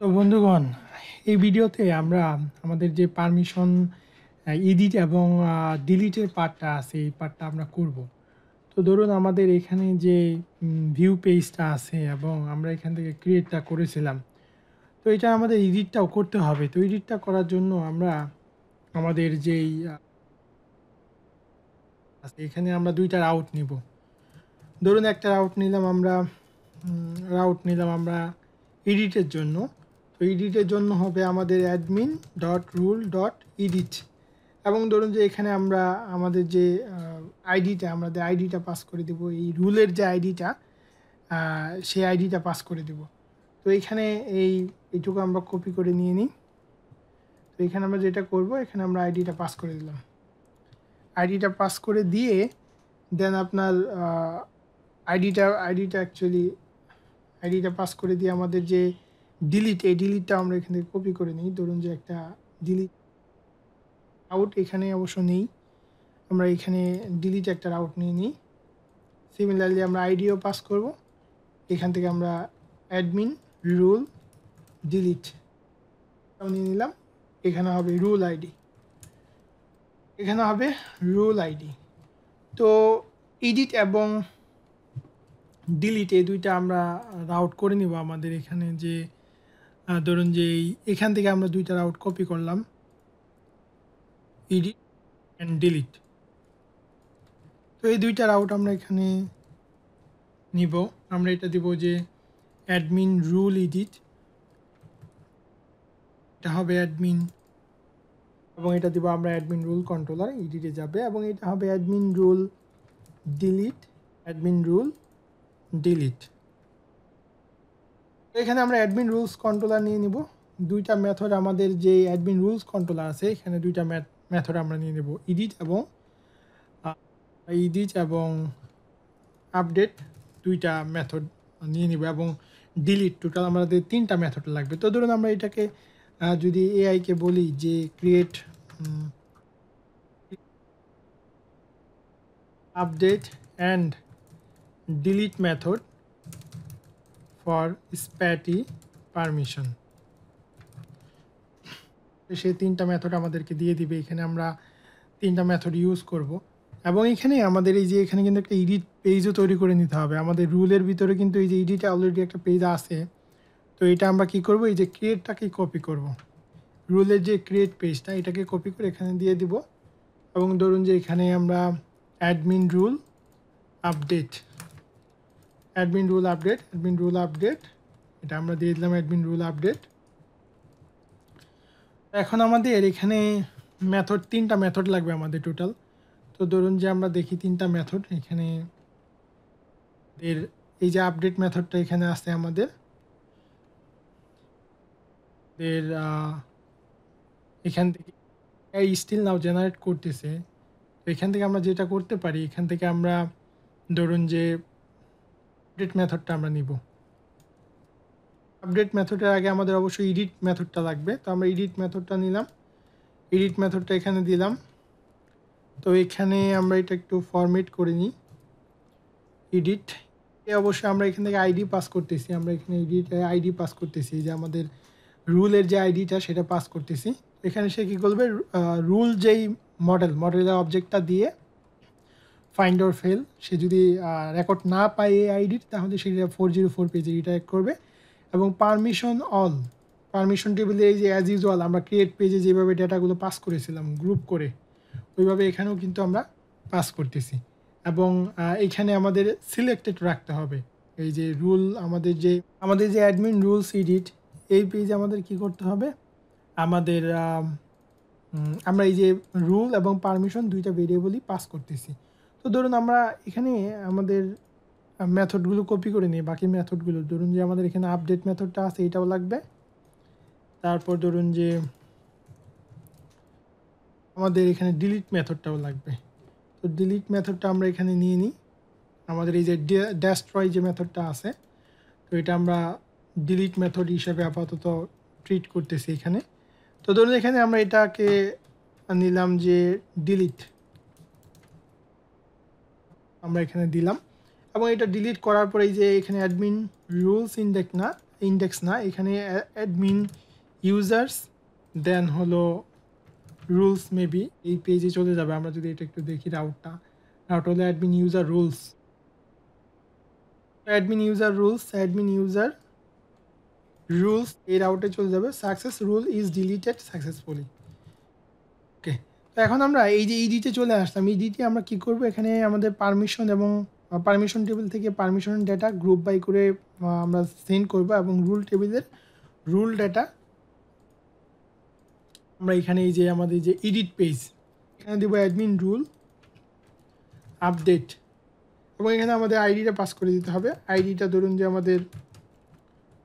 তো বন্ধুগণ, এই ভিডিওতে আমরা আমাদের যে পারমিশন এডিট এবং ডিলিটের পার্টটা আছে এই পার্টটা আমরা করব। তো ধরুন আমাদের এখানে যে ভিউ পেজটা আছে এবং আমরা এখান থেকে ক্রিয়েটটা করেছিলাম, তো এটা আমাদের এডিটটাও করতে হবে। তো এডিটটা করার জন্য আমরা আমাদের যেই আছে এখানে আমরা দুইটা রাউট নিব। ধরুন একটা রাউট নিলাম আমরা এডিটের জন্য। তো এডিটের জন্য হবে আমাদের admin dot rule dot edit, এবং ধরুন যে এখানে আমরা আমাদের যে আইডিটা পাস করে দেব, এই রুলের যে আইডিটা সেই আইডিটা পাস করে দেব। তো এখানে এইটুকু আমরা কপি করে নিয়ে নিই। তো এখানে আমরা যেটা করব, এখানে আমরা আইডিটা পাস করে দিলাম। আইডিটা পাস করে দিয়ে দেন আপনার আইডিটা পাস করে দিয়ে আমাদের যে এই ডিলিটটা আমরা এখান থেকে কপি করে নিই। ধরুন যে একটা ডিলিট আউট এখানে অবশ্য নেই, আমরা এখানে ডিলিট একটা রাউট নিয়ে নিই। সিমিলারলি আমরা আইডিও পাস করব। এখান থেকে আমরা অ্যাডমিন রুল ডিলিট নিয়ে নিলাম। এখানে হবে রুল আইডি। তো এডিট এবং ডিলিট এই দুইটা আমরা রাউট করে নিব। আমাদের এখানে যে ধরুন যে এখান থেকে আমরা দুইটা রাউট কপি করলাম, এডিট অ্যান্ড ডিলিট। তো এই দুইটা রাউট আমরা এখানে নিব। আমরা এটা দিব যে অ্যাডমিন রুল এডিট, এটা হবে অ্যাডমিন, এবং এটা দিব আমরা অ্যাডমিন রুল কন্ট্রোলার, এডিটে যাবে, এবং এটা হবে অ্যাডমিন রুল ডিলিট। এখানে আমরা অ্যাডমিন রুলস কন্ট্রোলার নিয়ে নিব। দুইটা মেথড আমাদের যে অ্যাডমিন রুলস কন্ট্রোলার আছে এখানে দুইটা মেথড আমরা নিয়ে নেব, এডিট এবং আপডেট দুইটা মেথড নিয়ে নিব, এবং ডিলিট টোটাল আমাদের তিনটা মেথড লাগবে। তো ধরুন আমরা এটাকে যদি এআইকে বলি যে create update and delete method for Spatie permission, সেই তিনটা মেথড আমাদেরকে দিয়ে দিবে। এখানে আমরা তিনটা মেথড ইউজ করব, এবং এখানে আমাদের এই যে এখানে কিন্তু একটা এডিট পেজও তৈরি করে নিতে হবে। আমাদের রুলের ভিতরে কিন্তু এই যে এডিটে অলরেডি একটা পেজ আছে। তো এটা আমরা কি করব, এই যে ক্রিয়েটটাকে কপি করব, রুলের যে ক্রিয়েট পেজটা এটাকে কপি করে এখানে দিয়ে দিব। এবং ধরুন যে এখানে আমরা অ্যাডমিন রুল আপডেট এটা আমরা দিয়ে দিলাম অ্যাডমিন রুল আপডেট। এখন আমাদের এখানে তিনটা মেথড লাগবে আমাদের টোটাল। তো ধরুন যে আমরা দেখি তিনটা মেথড এখানে, এই যে আপডেট মেথডটা এখানে আছে আমাদের এখান থেকে স্টিল নাও জেনারেট করতেছে। তো এখান থেকে আমরা যেটা করতে পারি, এখান থেকে আমরা ধরুন যে আপডেট মেথডটা আমরা নিব। আপডেট মেথডের আগে আমাদের অবশ্যই এডিট মেথডটা লাগবে। তো আমরা এডিট মেথডটা নিলাম, এডিট মেথডটা এখানে দিলাম। তো এখানে আমরা এটা একটু ফরম্যাট করে নিই। এডিট অবশ্যই আমরা এখান থেকে আইডি পাস করতেছি, আমরা এখানে আইডি পাস করতেছি, যে আমাদের রুলের যে আইডিটা সেটা পাস করতেছি। এখানে সে কী করবে, রুল যেই মডেলের অবজেক্টটা দিয়ে ফাইন্ড অর ফেল, সে যদি রেকর্ড না পায় এই আইডির, তাহলে সেটা 404 পেজে রিডাইরেক্ট করবে। এবং পারমিশন টেবিলে এই যে অ্যাজ ইউজুয়াল আমরা ক্রিয়েট পেজে যেভাবে ডেটাগুলো পাস করেছিলাম গ্রুপ করে, ওইভাবে এখানেও কিন্তু আমরা পাস করতেছি। এবং এখানে আমাদের সিলেক্টেড রাখতে হবে এই যে রুল, আমাদের যে অ্যাডমিন রুলস এডিট এই পেজে আমাদের কি করতে হবে, আমাদের আমরা এই যে রুল এবং পারমিশন দুইটা ভেরিয়েবলই পাস করতেছি। তো ধরুন আমরা এখানে আমাদের মেথডগুলো কপি করে নিই, বাকি মেথডগুলো ধরুন যে আমাদের এখানে আপডেট মেথডটা আছে এটাও লাগবে। তারপর ধরুন যে আমাদের এখানে ডিলিট মেথডটাও লাগবে। তো ডিলিট মেথডটা আমরা এখানে নিয়ে নিই। আমাদের এই যে ডেস্ট্রয় যে মেথডটা আছে, তো এটা আমরা ডিলিট মেথড হিসেবে আপাতত ট্রিট করতেছি এখানে। তো ধরুন এখানে আমরা এটাকে নিলাম যে ডিলিট, আমরা এখানে দিলাম। এবং এটা ডিলিট করার পরে এই যে এখানে অ্যাডমিন রুলস ইন্ডেক্স না, ইন্ডেক্স না, এখানে অ্যাডমিন ইউজার্স দেন হলো রুলস মেবি এই পেজে চলে যাবে। আমরা যদি এটা একটু দেখি রাউট হলো admin user rules, admin user rules এই রাউটে চলে যাবে। Success rule is deleted successfully. Okay, তো এখন আমরা এই যে ইডিতে চলে আসলাম। ইডিতে আমরা কি করব, এখানে আমাদের পারমিশন এবং পারমিশন টেবিল থেকে পারমিশন ডেটা গ্রুপ বাই করে আমরা সেন্ড করব এবং রুল টেবিলের রুল ডেটা আমরা এখানে এই যে আমাদের যে এডিট পেজ এখানে দেবো অ্যাডমিন রুল আপডেট এবং এখানে আমাদের আইডিটা পাস করে দিতে হবে। আইডিটা ধরুন যে আমাদের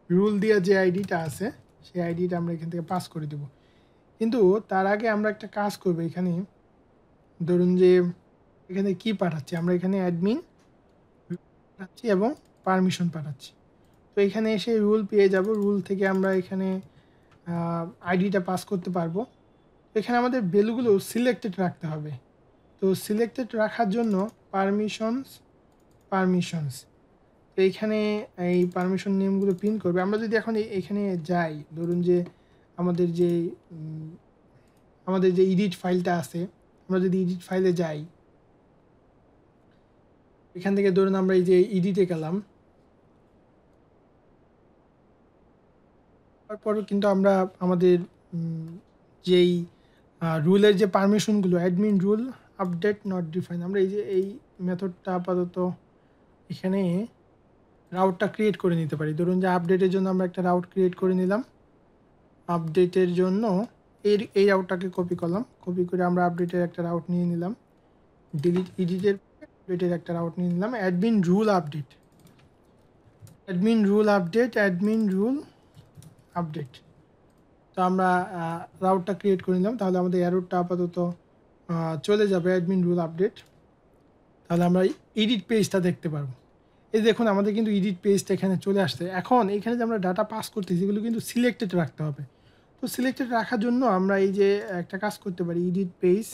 রুল দেওয়া যে আইডিটা আছে সেই আইডিটা আমরা এখান থেকে পাস করে দেব। কিন্তু তার আগে আমরা একটা কাজ করব, এখানে ধরুন যে এখানে কি পাঠাচ্ছি আমরা, এখানে অ্যাডমিন পাঠাচ্ছি এবং পারমিশন পাঠাচ্ছি। তো এখানে এসে রুল পেয়ে যাব, রুল থেকে আমরা এখানে আইডিটা পাস করতে পারবো। তো এখানে আমাদের ভ্যালুগুলো সিলেক্টেড রাখতে হবে। তো সিলেক্টেড রাখার জন্য পারমিশনস তো এইখানে এই পারমিশন নেমগুলো প্রিন্ট করবে। আমরা যদি এখন এখানে যাই, ধরুন যে আমাদের যে এডিট ফাইলটা আছে, আমরা যদি এডিট ফাইলে যাই, এখান থেকে ধরুন আমরা এই যে এডিটে গেলাম, তারপর কিন্তু আমরা আমাদের যেই রুলের যে পারমিশনগুলো admin rule update not define, আমরা এই মেথডটা আপাতত এখানে রাউটটা ক্রিয়েট করে নিতে পারি। ধরুন যে আপডেটের জন্য আমরা একটা রাউট ক্রিয়েট করে নিলাম। আপডেটের জন্য এই রাউটটাকে কপি করলাম, কপি করে আমরা আপডেটের একটা রাউট নিয়ে নিলাম। এডিটের আপডেটের একটা রাউট নিয়ে নিলাম। অ্যাডমিন রুল আপডেট তো আমরা রাউটটা ক্রিয়েট করে নিলাম। তাহলে আমাদের অ্যারোটা আপাতত চলে যাবে অ্যাডমিন রুল আপডেট। তাহলে আমরা এডিট পেজটা দেখতে পারবো। এই দেখুন আমাদের কিন্তু এডিট পেজটা এখানে চলে আসছে। এখন এখানে যে আমরা ডাটা পাস করতেছি এগুলো কিন্তু সিলেক্টেড রাখতে হবে। তো সিলেক্টেড রাখার জন্য আমরা এই যে একটা কাজ করতে পারি, edit page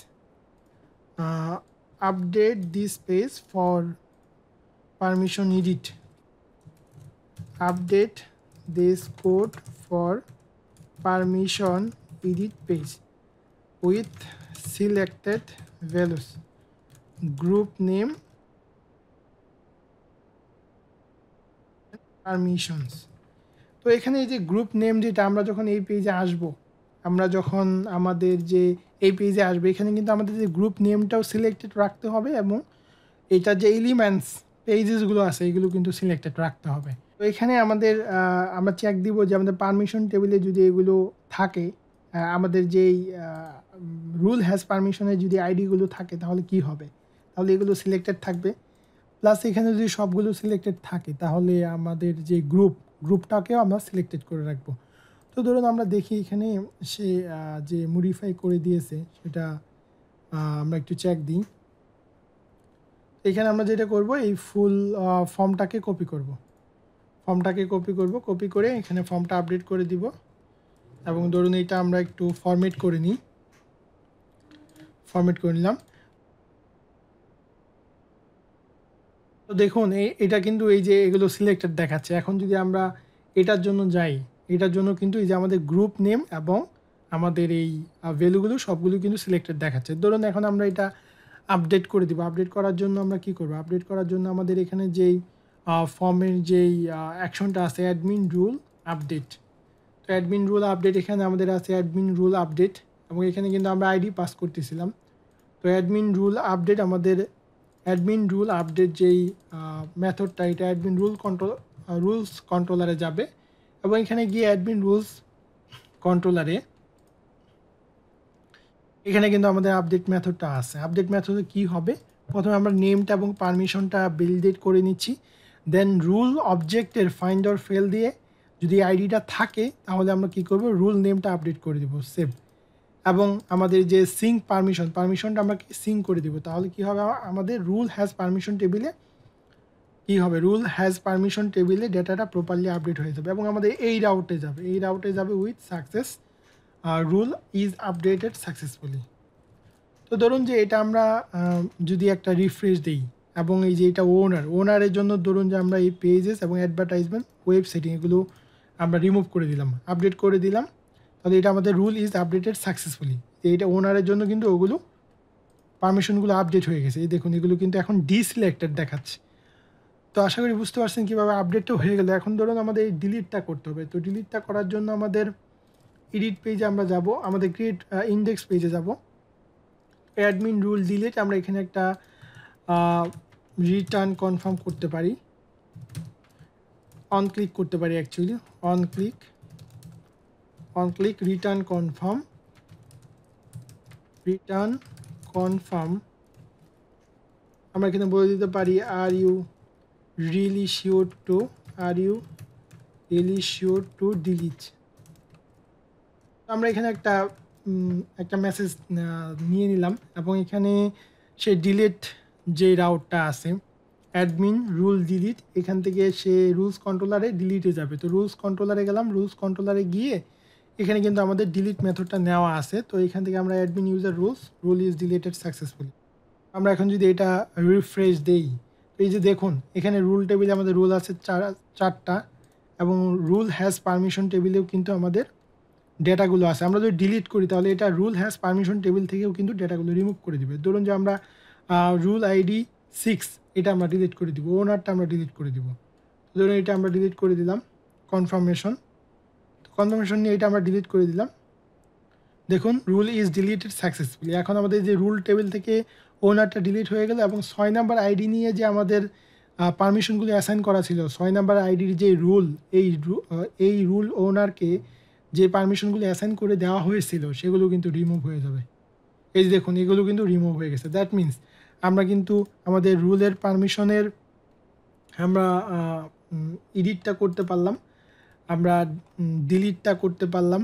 update this page for permission edit, update this code for permission edit page with selected values, group name, permissions। তো এখানে এই যে গ্রুপ নেম যেটা আমরা যখন এই পেজে আসব, আমরা যখন আমাদের যে এই পেজে আসবে এখানে কিন্তু আমাদের যে গ্রুপ নেমটাও সিলেক্টেড রাখতে হবে এবং এটা যে এলিমেন্টস পেজেসগুলো আছে এগুলো কিন্তু সিলেক্টেড রাখতে হবে। তো এখানে আমাদের আমরা চেক দিব যে আমাদের পারমিশন টেবিলে যদি এগুলো থাকে, আমাদের যেই রুল হ্যাজ পারমিশনের যদি আইডিগুলো থাকে তাহলে কি হবে, তাহলে এগুলো সিলেক্টেড থাকবে। প্লাস এখানে যদি সবগুলো সিলেক্টেড থাকে তাহলে আমাদের যে গ্রুপটাকেও আমরা সিলেক্টেড করে রাখবো। তো ধরুন আমরা দেখি এখানে সে যে মডিফাই করে দিয়েছে সেটা আমরা একটু চেক দিই। এখানে আমরা যেটা করব এই ফুল ফর্মটাকে কপি করব, কপি করে এখানে ফর্মটা আপডেট করে দিব এবং ধরুন এটা আমরা একটু ফরম্যাট করে নিলাম। তো দেখুন এটা কিন্তু এই যে এগুলো সিলেক্টেড দেখাচ্ছে। এখন যদি আমরা এটার জন্য যাই, এটার জন্য কিন্তু এই যে আমাদের গ্রুপ নেম এবং আমাদের এই ভ্যালুগুলো সবগুলো কিন্তু সিলেক্টেড দেখাচ্ছে। ধরুন এখন আমরা এটা আপডেট করে দিব। আপডেট করার জন্য আমরা কি করব, আপডেট করার জন্য আমাদের এখানে যেই ফর্মের যেই অ্যাকশনটা আছে অ্যাডমিন রুল আপডেট, তো অ্যাডমিন রুল আপডেট এখানে আমাদের আছে অ্যাডমিন রুল আপডেট এবং এখানে কিন্তু আমরা আইডি পাস করতেছিলাম। তো অ্যাডমিন রুল আপডেট আমাদের অ্যাডমিন রুল আপডেট যেই মেথডটা এটা অ্যাডমিন রুলস কন্ট্রোলারে যাবে এবং এখানে গিয়ে অ্যাডমিন রুলস কন্ট্রোলারে এখানে কিন্তু আমাদের আপডেট মেথডটা আছে। আপডেট মেথডে কি হবে, প্রথমে আমরা নেমটা এবং পারমিশনটা বিল্ড করে নিচ্ছি, দেন রুল অবজেক্টের ফাইন্ড অর ফেল দিয়ে যদি আইডিটা থাকে তাহলে আমরা কি করব, রুল নেমটা আপডেট করে দেব সেভ, এবং আমাদের যে সিঙ্ক পারমিশনটা আমরা সিঙ্ক করে দিব। তাহলে কি হবে, আমাদের রুল হ্যাজ পারমিশন টেবিলে কি হবে, রুল হ্যাজ পারমিশন টেবিলে ডেটাটা প্রপারলি আপডেট হয়ে যাবে এবং আমাদের এই রাউটে যাবে with success rule is updated successfully. তো ধরুন যে এটা আমরা যদি একটা রিফ্রেশ দিই এবং এই যে এটা ওনারের জন্য ধরুন যে আমরা এই পেজেস এবং অ্যাডভার্টাইজমেন্ট ওয়েব সেটিং এগুলো আমরা রিমুভ করে দিলাম, আপডেট করে দিলাম, তাহলে এটা আমাদের রুল ইজ আপডেটেড সাকসেসফুলি। এইটা ওনারের জন্য কিন্তু ওগুলো পারমিশনগুলো আপডেট হয়ে গেছে। এই দেখুন এগুলো কিন্তু এখন ডিসিলেক্টেড দেখাচ্ছে। তো আশা করি বুঝতে পারছেন কীভাবে আপডেটটা হয়ে গেল। এখন ধরুন আমাদের এই ডিলিটটা করতে হবে। তো ডিলিটটা করার জন্য আমাদের এডিট পেজে আমরা যাব, আমাদের ক্রিয়েট ইন্ডেক্স পেজে যাব, অ্যাডমিন রুল ডিলিট, আমরা এখানে একটা রিটার্ন কনফার্ম করতে পারি, অন ক্লিক করতে পারি actually, on click return confirm. আমরা এখানে বলে দিতে পারি are you really sure to delete. আমরা এখানে একটা মেসেজ নিয়ে নিলাম এবং এখানে সে ডিলিট যে রাউটটা আছে অ্যাডমিন রুল ডিলিট, এখান থেকে সে রুলস কন্ট্রোলারে ডিলিটে যাবে। তো রুলস কন্ট্রোলারে গেলাম, রুলস কন্ট্রোলারে গিয়ে এখানে কিন্তু আমাদের ডিলিট মেথডটা নেওয়া আছে। তো এখান থেকে আমরা admin user rule is deleted successfully. আমরা এখন যদি এটা রিফ্রেশ দেই, তো এই যে দেখুন এখানে রুল টেবিলে আমাদের রুল আছে চারটা এবং রুল হ্যাজ পারমিশন টেবিলেও কিন্তু আমাদের ডেটাগুলো আছে। আমরা যদি ডিলিট করি তাহলে এটা রুল হ্যাজ পারমিশন টেবিল থেকেও কিন্তু ডেটাগুলো রিমুভ করে দিবে। ধরুন যে আমরা রুল আইডি 6 এটা আমরা ডিলিট করে দিব, ওনারটা আমরা ডিলিট করে দিব। ধরুন এটা আমরা ডিলিট করে দিলাম, কনফার্মেশন নিয়ে এটা আমরা ডিলিট করে দিলাম। দেখুন রুল ইজ ডিলিটেড সাকসেসফুলি। এখন আমাদের যে রুল টেবিল থেকে ওনারটা ডিলিট হয়ে গেল এবং 6 নাম্বার আইডি নিয়ে যে আমাদের পারমিশনগুলো অ্যাসাইন করা ছিল, 6 নাম্বার আইডির যে রুল, এই রুল ওনারকে যে পারমিশনগুলো অ্যাসাইন করে দেওয়া হয়েছিল সেগুলো কিন্তু রিমুভ হয়ে যাবে। এই যে দেখুন এগুলো কিন্তু রিমুভ হয়ে গেছে। দ্যাট মিন্স আমরা কিন্তু আমাদের রুলের পারমিশনের আমরা এডিটটা করতে পারলাম, আমরা ডিলিটটা করতে পারলাম,